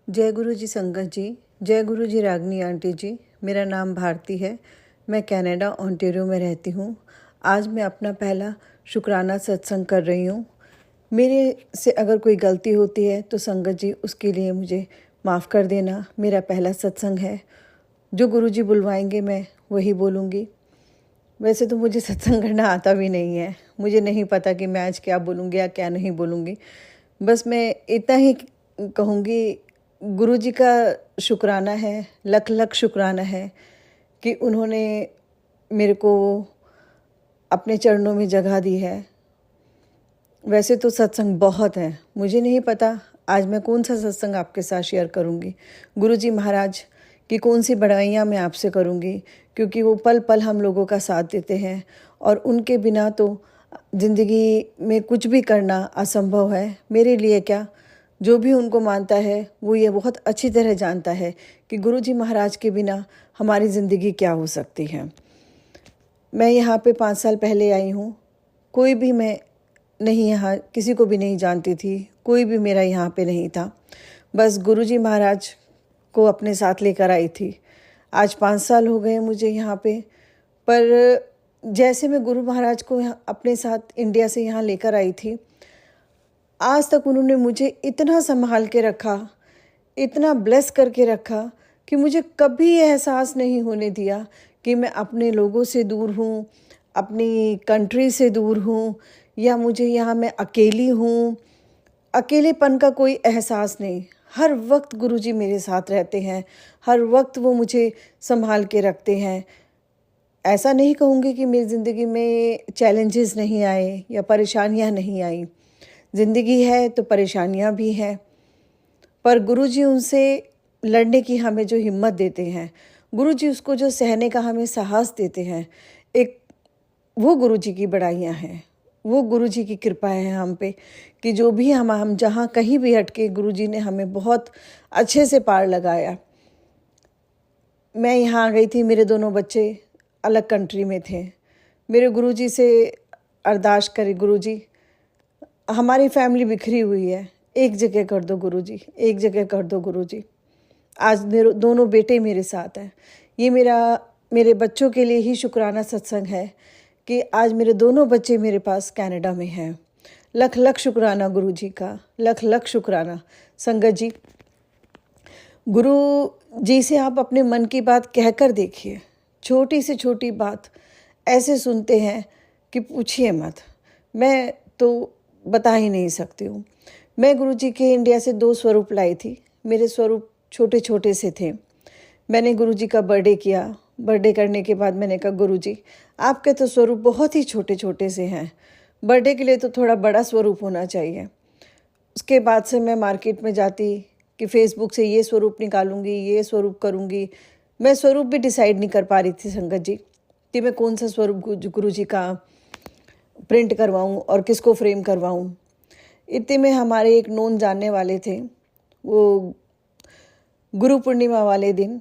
जय गुरु जी संगत जी, जय गुरु जी रागनी आंटी जी। मेरा नाम भारती है। मैं कनाडा ओंटारियो में रहती हूँ। आज मैं अपना पहला शुक्राना सत्संग कर रही हूँ। मेरे से अगर कोई गलती होती है तो संगत जी उसके लिए मुझे माफ़ कर देना। मेरा पहला सत्संग है। जो गुरु जी बुलवाएंगे मैं वही बोलूँगी। वैसे तो मुझे सत्संग करना आता भी नहीं है। मुझे नहीं पता कि मैं आज क्या बोलूँगी या क्या नहीं बोलूँगी। बस मैं इतना ही कहूँगी, गुरु जी का शुक्राना है, लख लख शुक्राना है कि उन्होंने मेरे को अपने चरणों में जगह दी है। वैसे तो सत्संग बहुत है, मुझे नहीं पता आज मैं कौन सा सत्संग आपके साथ शेयर करूँगी। गुरु जी महाराज की कौन सी बड़ाइयाँ मैं आपसे करूँगी, क्योंकि वो पल पल हम लोगों का साथ देते हैं और उनके बिना तो ज़िंदगी में कुछ भी करना असंभव है। मेरे लिए क्या, जो भी उनको मानता है वो ये बहुत अच्छी तरह जानता है कि गुरु जी महाराज के बिना हमारी ज़िंदगी क्या हो सकती है। मैं यहाँ पे 5 साल पहले आई हूँ। कोई भी मैं नहीं, यहाँ किसी को भी नहीं जानती थी। कोई भी मेरा यहाँ पे नहीं था। बस गुरु जी महाराज को अपने साथ लेकर आई थी। आज 5 साल हो गए मुझे यहाँ पे। पर जैसे मैं गुरु महाराज को अपने साथ इंडिया से यहाँ लेकर आई थी, आज तक उन्होंने मुझे इतना संभाल के रखा, इतना ब्लेस करके रखा कि मुझे कभी एहसास नहीं होने दिया कि मैं अपने लोगों से दूर हूँ, अपनी कंट्री से दूर हूँ, या मुझे यहाँ मैं अकेली हूँ। अकेलेपन का कोई एहसास नहीं। हर वक्त गुरुजी मेरे साथ रहते हैं। हर वक्त वो मुझे संभाल के रखते हैं। ऐसा नहीं कहूँगी कि मेरी ज़िंदगी में चैलेंजेस नहीं आए या परेशानियाँ नहीं आई। ज़िंदगी है तो परेशानियाँ भी हैं, पर गुरुजी उनसे लड़ने की हमें जो हिम्मत देते हैं, गुरुजी उसको जो सहने का हमें साहस देते हैं, एक वो गुरुजी की बड़ाइयाँ हैं। वो गुरुजी की कृपा है हम पे कि जो भी हम जहाँ कहीं भी हटके गुरुजी ने हमें बहुत अच्छे से पार लगाया। मैं यहाँ आ गई थी, मेरे दोनों बच्चे अलग कंट्री में थे। मेरे गुरुजी से अरदास करी, गुरुजी हमारी फैमिली बिखरी हुई है, एक जगह कर दो गुरुजी, एक जगह कर दो गुरुजी। आज मेरे दोनों बेटे मेरे साथ हैं। ये मेरे बच्चों के लिए ही शुक्राना सत्संग है कि आज मेरे दोनों बच्चे मेरे पास कनाडा में हैं। लख लख शुक्राना गुरुजी का, लख लख शुक्राना। संगत जी, गुरु जी से आप अपने मन की बात कहकर देखिए। छोटी से छोटी बात ऐसे सुनते हैं कि पूछिए मत। मैं तो बता ही नहीं सकती हूँ। मैं गुरुजी के इंडिया से 2 स्वरूप लाई थी। मेरे स्वरूप छोटे छोटे से थे। मैंने गुरुजी का बर्थडे किया। बर्थडे करने के बाद मैंने कहा, गुरुजी आपके तो स्वरूप बहुत ही छोटे छोटे से हैं। बर्थडे के लिए तो थोड़ा बड़ा स्वरूप होना चाहिए। उसके बाद से मैं मार्केट में जाती कि फेसबुक से ये स्वरूप निकालूंगी, ये स्वरूप करूंगी। मैं स्वरूप भी डिसाइड नहीं कर पा रही थी संगत जी कि मैं कौन सा स्वरूप गुरुजी का प्रिंट करवाऊं और किसको फ्रेम करवाऊं। इतने में हमारे एक नोन जानने वाले थे। वो गुरु पूर्णिमा वाले दिन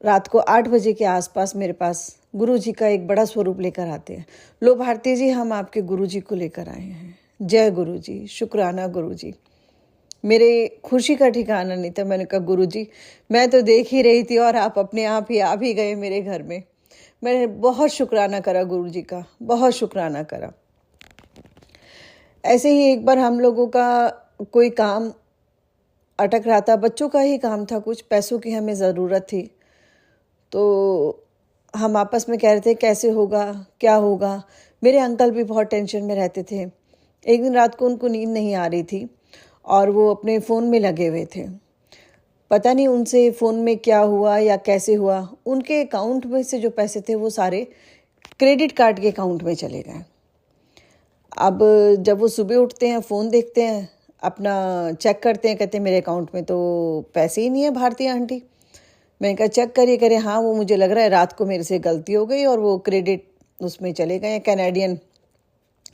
रात को 8 बजे के आसपास मेरे पास गुरुजी का एक बड़ा स्वरूप लेकर आते हैं। लो भारती जी, हम आपके गुरुजी को लेकर आए हैं। जय गुरुजी, शुक्राना गुरुजी। मेरे खुशी का ठिकाना नहीं था। मैंने कहा, गुरुजी मैं तो देख ही रही थी और आप अपने आप ही आ भी गए मेरे घर में। मैंने बहुत शुक्राना करा गुरुजी का, बहुत शुक्राना करा। ऐसे ही एक बार हम लोगों का कोई काम अटक रहा था। बच्चों का ही काम था, कुछ पैसों की हमें ज़रूरत थी। तो हम आपस में कह रहे थे कैसे होगा, क्या होगा। मेरे अंकल भी बहुत टेंशन में रहते थे। एक दिन रात को उनको नींद नहीं आ रही थी और वो अपने फ़ोन में लगे हुए थे। पता नहीं उनसे फ़ोन में क्या हुआ या कैसे हुआ, उनके अकाउंट में से जो पैसे थे वो सारे क्रेडिट कार्ड के अकाउंट में चले गए। अब जब वो सुबह उठते हैं, फ़ोन देखते हैं, अपना चेक करते हैं, कहते हैं मेरे अकाउंट में तो पैसे ही नहीं है भारती आंटी। मैंने कहा चेक करिए। करे हाँ, वो मुझे लग रहा है रात को मेरे से गलती हो गई और वो क्रेडिट उसमें चले गए हैं, कैनेडियन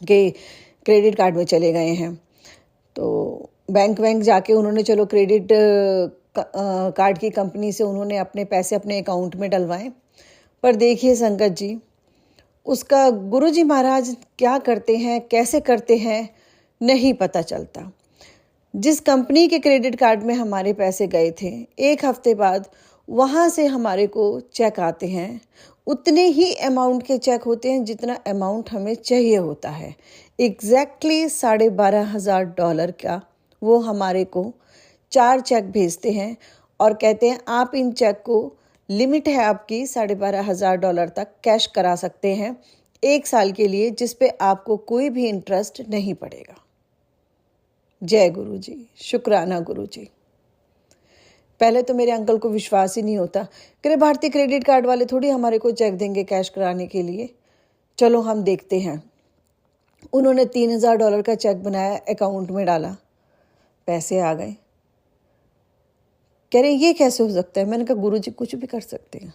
के क्रेडिट कार्ड में चले गए हैं। तो बैंक जाके उन्होंने चलो क्रेडिट कार्ड की कंपनी से उन्होंने अपने पैसे अपने अकाउंट में डलवाएं। पर देखिए संगत जी, उसका गुरुजी महाराज क्या करते हैं, कैसे करते हैं, नहीं पता चलता। जिस कंपनी के क्रेडिट कार्ड में हमारे पैसे गए थे, 1 हफ्ते बाद वहाँ से हमारे को चेक आते हैं। उतने ही अमाउंट के चेक होते हैं जितना अमाउंट हमें चाहिए होता है। एग्जैक्टली $12,500 का वो हमारे को 4 चेक भेजते हैं और कहते हैं आप इन चेक को, लिमिट है आपकी $12,500 तक कैश करा सकते हैं 1 साल के लिए, जिस पे आपको कोई भी इंटरेस्ट नहीं पड़ेगा। जय गुरु जी, शुक्राना गुरु जी। पहले तो मेरे अंकल को विश्वास ही नहीं होता कि भारतीय क्रेडिट कार्ड वाले थोड़ी हमारे को चेक देंगे कैश कराने के लिए। चलो हम देखते हैं। उन्होंने $3,000 का चेक बनाया, अकाउंट में डाला, पैसे आ गए। कह रहे ये कैसे हो सकता है? मैंने कहा गुरु जी कुछ भी कर सकते हैं,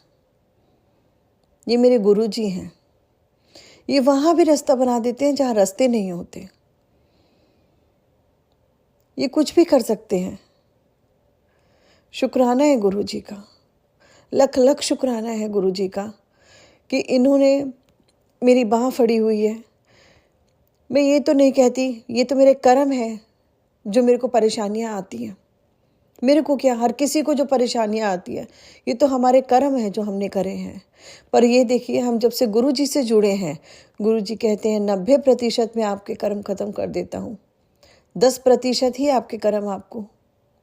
ये मेरे गुरु जी हैं, ये वहां भी रास्ता बना देते हैं जहां रास्ते नहीं होते, ये कुछ भी कर सकते हैं। शुक्राना है गुरु जी का, लख लख शुक्राना है गुरु जी का कि इन्होंने मेरी बाँह फड़ी हुई है। मैं ये तो नहीं कहती, ये तो मेरे कर्म है जो मेरे को परेशानियां आती हैं। मेरे को क्या, हर किसी को जो परेशानियां आती है, ये तो हमारे कर्म है जो हमने करे हैं। पर ये देखिए, हम जब से गुरु जी से जुड़े हैं, गुरु जी कहते हैं 90% में आपके कर्म खत्म कर देता हूँ, 10% ही आपके कर्म आपको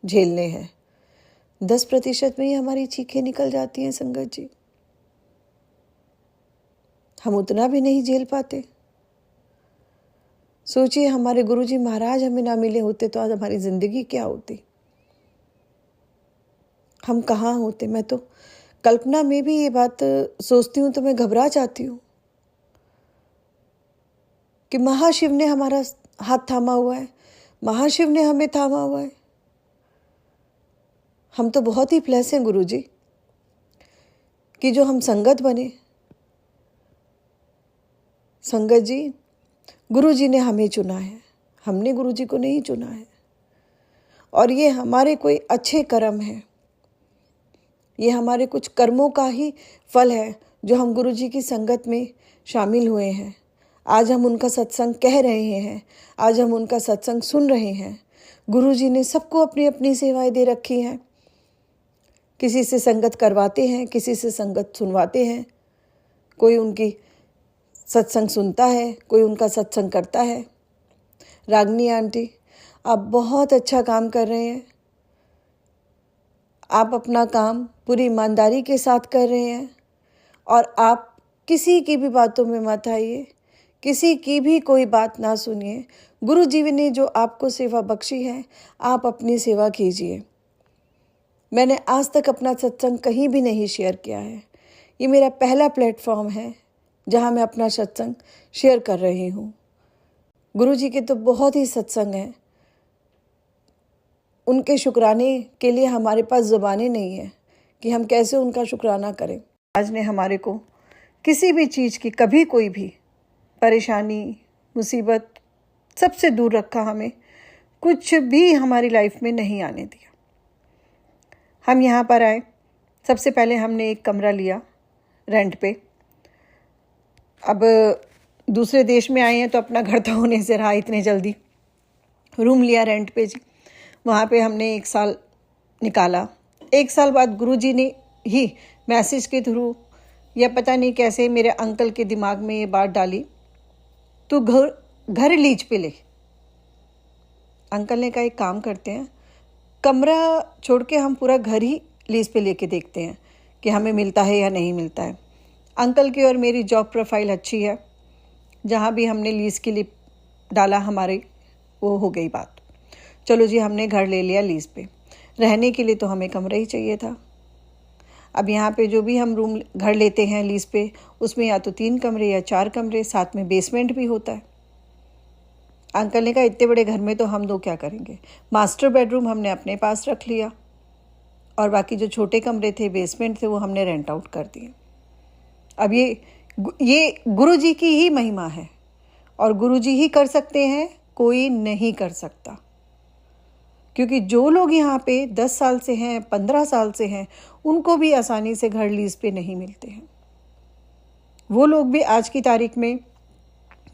झेलने हैं। 10% में ही हमारी चीखें निकल जाती हैं संगत जी। हम उतना भी नहीं झेल पाते। सोचिए, हमारे गुरुजी महाराज हमें ना मिले होते तो आज हमारी जिंदगी क्या होती, हम कहाँ होते। मैं तो कल्पना में भी ये बात सोचती हूँ तो मैं घबरा जाती हूँ कि महाशिव ने हमारा हाथ थामा हुआ है, महाशिव ने हमें थामा हुआ है। हम तो बहुत ही प्लस हैं गुरुजी कि जो हम संगत बने। संगत जी, गुरुजी ने हमें चुना है, हमने गुरुजी को नहीं चुना है। और ये हमारे कोई अच्छे कर्म है, ये हमारे कुछ कर्मों का ही फल है जो हम गुरुजी की संगत में शामिल हुए हैं। आज हम उनका सत्संग कह रहे हैं, आज हम उनका सत्संग सुन रहे हैं। गुरुजी ने सबको अपनी अपनी सेवाएं दे रखी हैं। किसी से संगत करवाते हैं, किसी से संगत सुनवाते हैं। कोई उनकी सत्संग सुनता है, कोई उनका सत्संग करता है। रागनी आंटी, आप बहुत अच्छा काम कर रहे हैं। आप अपना काम पूरी ईमानदारी के साथ कर रहे हैं और आप किसी की भी बातों में मत आइए, किसी की भी कोई बात ना सुनिए। गुरु जी ने जो आपको सेवा बख्शी है, आप अपनी सेवा कीजिए। मैंने आज तक अपना सत्संग कहीं भी नहीं शेयर किया है। ये मेरा पहला प्लेटफॉर्म है जहाँ मैं अपना सत्संग शेयर कर रही हूँ। गुरु जी के तो बहुत ही सत्संग हैं, उनके शुक्राने के लिए हमारे पास ज़ुबानें नहीं है कि हम कैसे उनका शुक्राना करें। आज ने हमारे को किसी भी चीज़ की, कभी कोई भी परेशानी, मुसीबत सबसे दूर रखा, हमें कुछ भी हमारी लाइफ में नहीं आने दिया। हम यहाँ पर आए, सबसे पहले हमने एक कमरा लिया रेंट पे। अब दूसरे देश में आए हैं तो अपना घर तो होने से रहा इतने जल्दी। रूम लिया रेंट पे जी, वहाँ पे हमने 1 साल निकाला। 1 साल बाद गुरुजी ने ही मैसेज के थ्रू या पता नहीं कैसे मेरे अंकल के दिमाग में ये बात डाली, तू घर लीज पे ले। अंकल ने कहा एक काम करते हैं, कमरा छोड़ के हम पूरा घर ही लीज पे लेके देखते हैं कि हमें मिलता है या नहीं मिलता है। अंकल की और मेरी जॉब प्रोफाइल अच्छी है, जहाँ भी हमने लीज़ के लिए डाला हमारे वो हो गई बात। चलो जी, हमने घर ले लिया लीज़ पे। रहने के लिए तो हमें कमरा ही चाहिए था। अब यहाँ पे जो भी हम रूम घर लेते हैं लीज़ पे, उसमें या तो 3 कमरे या 4 कमरे, साथ में बेसमेंट भी होता है। अंकल ने कहा इतने बड़े घर में तो हम 2 क्या करेंगे। मास्टर बेडरूम हमने अपने पास रख लिया और बाकी जो छोटे कमरे थे, बेसमेंट थे, वो हमने रेंट आउट कर दिए। अब ये गुरु जी की ही महिमा है और गुरु जी ही कर सकते हैं, कोई नहीं कर सकता। क्योंकि जो लोग यहाँ पे 10 साल से हैं, 15 साल से हैं, उनको भी आसानी से घर लीज पे नहीं मिलते हैं। वो लोग भी आज की तारीख में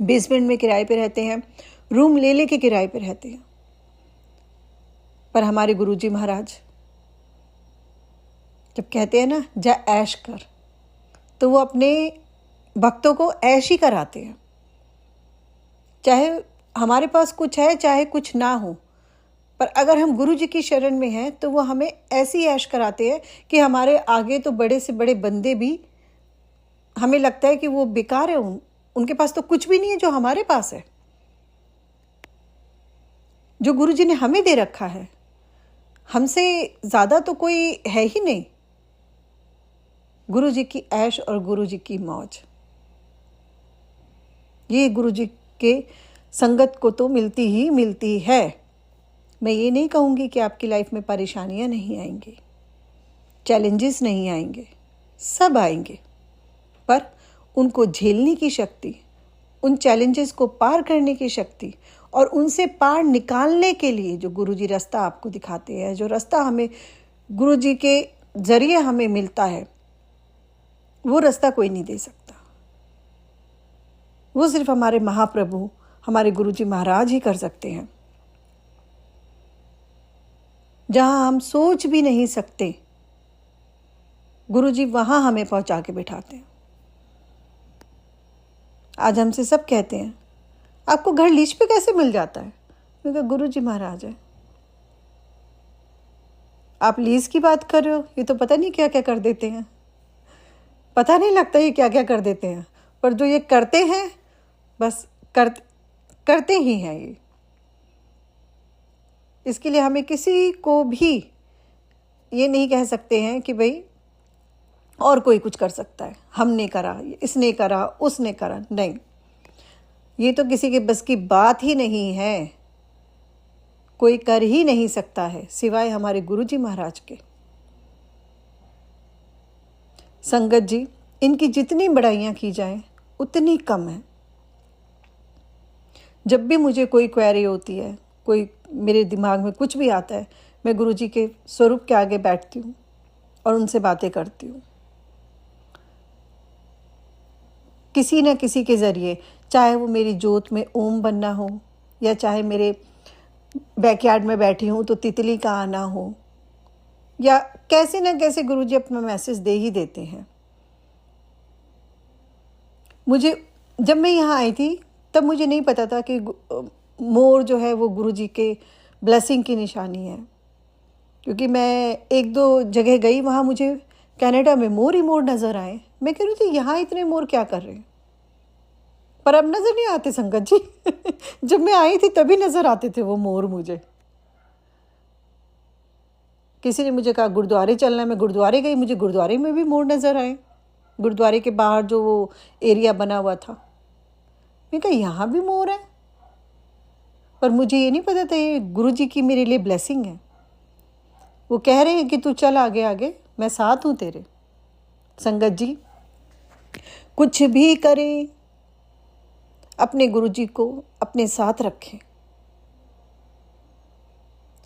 बेसमेंट में किराए पे रहते हैं, रूम ले लेके किराए पे रहते हैं। पर हमारे गुरुजी महाराज जब कहते हैं ना जा ऐश कर, तो वो अपने भक्तों को ऐश ही कराते हैं। चाहे हमारे पास कुछ है चाहे कुछ ना हो, पर अगर हम गुरु जी की शरण में हैं तो वो हमें ऐसी ऐश कराते हैं कि हमारे आगे तो बड़े से बड़े बंदे भी हमें लगता है कि वो बेकार है, उनके पास तो कुछ भी नहीं है जो हमारे पास है। जो गुरु जी ने हमें दे रखा है, हमसे ज़्यादा तो कोई है ही नहीं। गुरु जी की ऐश और गुरु जी की मौज, ये गुरु जी के संगत को तो मिलती ही मिलती है। मैं ये नहीं कहूँगी कि आपकी लाइफ में परेशानियाँ नहीं आएंगी, चैलेंजेस नहीं आएंगे, सब आएंगे, पर उनको झेलने की शक्ति, उन चैलेंजेस को पार करने की शक्ति और उनसे पार निकालने के लिए जो गुरुजी रास्ता आपको दिखाते हैं, जो रास्ता हमें गुरुजी के ज़रिए हमें मिलता है, वो रास्ता कोई नहीं दे सकता। वो सिर्फ हमारे महाप्रभु, हमारे गुरुजी महाराज ही कर सकते हैं। जहाँ हम सोच भी नहीं सकते, गुरुजी वहाँ हमें पहुँचा के बिठाते हैं। आज हमसे सब कहते हैं आपको घर लीज पे कैसे मिल जाता है? मैं कहा गुरुजी महाराज है। आप लीज की बात कर रहे हो, ये तो पता नहीं क्या क्या कर देते हैं, पता नहीं लगता ये क्या क्या कर देते हैं, पर जो ये करते हैं बस करते ही हैं ये। इसके लिए हमें किसी को भी ये नहीं कह सकते हैं कि भाई और कोई कुछ कर सकता है, हमने करा, इसने करा, उसने करा, नहीं, ये तो किसी के बस की बात ही नहीं है। कोई कर ही नहीं सकता है सिवाय हमारे गुरुजी महाराज के। संगत जी, इनकी जितनी बड़ाइयाँ की जाएं उतनी कम है। जब भी मुझे कोई क्वेरी होती है, कोई मेरे दिमाग में कुछ भी आता है, मैं गुरुजी के स्वरूप के आगे बैठती हूँ और उनसे बातें करती हूँ। किसी न किसी के ज़रिए, चाहे वो मेरी जोत में ओम बनना हो या चाहे मेरे बैकयार्ड में बैठी हूँ तो तितली का आना हो, या कैसे न कैसे गुरुजी अपना मैसेज दे ही देते हैं। मुझे जब मैं यहाँ आई थी तब मुझे नहीं पता था कि मोर जो है वो गुरुजी के ब्लेसिंग की निशानी है, क्योंकि मैं एक दो जगह गई, वहाँ मुझे कनाडा में मोर ही मोर नज़र आए। मैं कह रही थी यहाँ इतने मोर क्या कर रहे हैं, पर अब नज़र नहीं आते संगत जी। जब मैं आई थी तभी नज़र आते थे वो मोर मुझे। किसी ने मुझे कहा गुरुद्वारे चलना है, मैं गुरुद्वारे गई, मुझे गुरुद्वारे में भी मोर नज़र आए। गुरुद्वारे के बाहर जो वो एरिया बना हुआ था, मैं कहा यहाँ भी मोर है, पर मुझे ये नहीं पता था ये गुरुजी की मेरे लिए ब्लेसिंग है। वो कह रहे हैं कि तू चल आगे आगे, मैं साथ हूँ तेरे। संगत जी, कुछ भी करें अपने गुरुजी को अपने साथ रखें।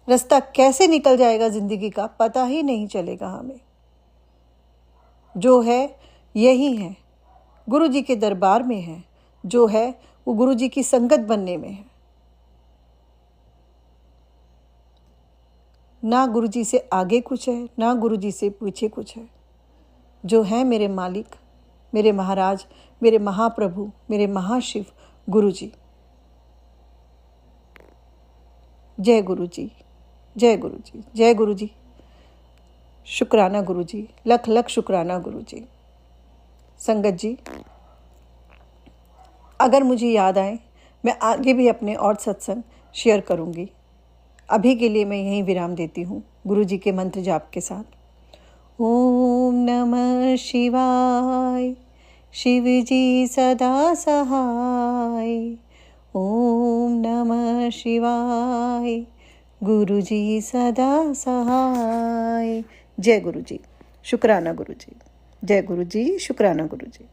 रास्ता कैसे निकल जाएगा ज़िंदगी का पता ही नहीं चलेगा हमें। जो है यही है, गुरुजी के दरबार में है, जो है वो गुरुजी की संगत बनने में है। ना गुरुजी से आगे कुछ है, ना गुरुजी से पीछे कुछ है। जो है मेरे मालिक, मेरे महाराज, मेरे महाप्रभु, मेरे महाशिव गुरुजी। जय गुरुजी, जय गुरुजी, जय गुरुजी। शुक्राना गुरुजी, लख लख शुक्राना गुरुजी। संगत जी, अगर मुझे याद आए मैं आगे भी अपने और सत्संग शेयर करूंगी। अभी के लिए मैं यहीं विराम देती हूँ गुरुजी के मंत्र जाप के साथ। ओम नमः शिवाय, शिव जी सदा सहाय। ओम नमः शिवाय, गुरुजी सदा सहाय। जय गुरुजी, शुक्राना गुरुजी। जय गुरुजी, शुक्राना गुरुजी।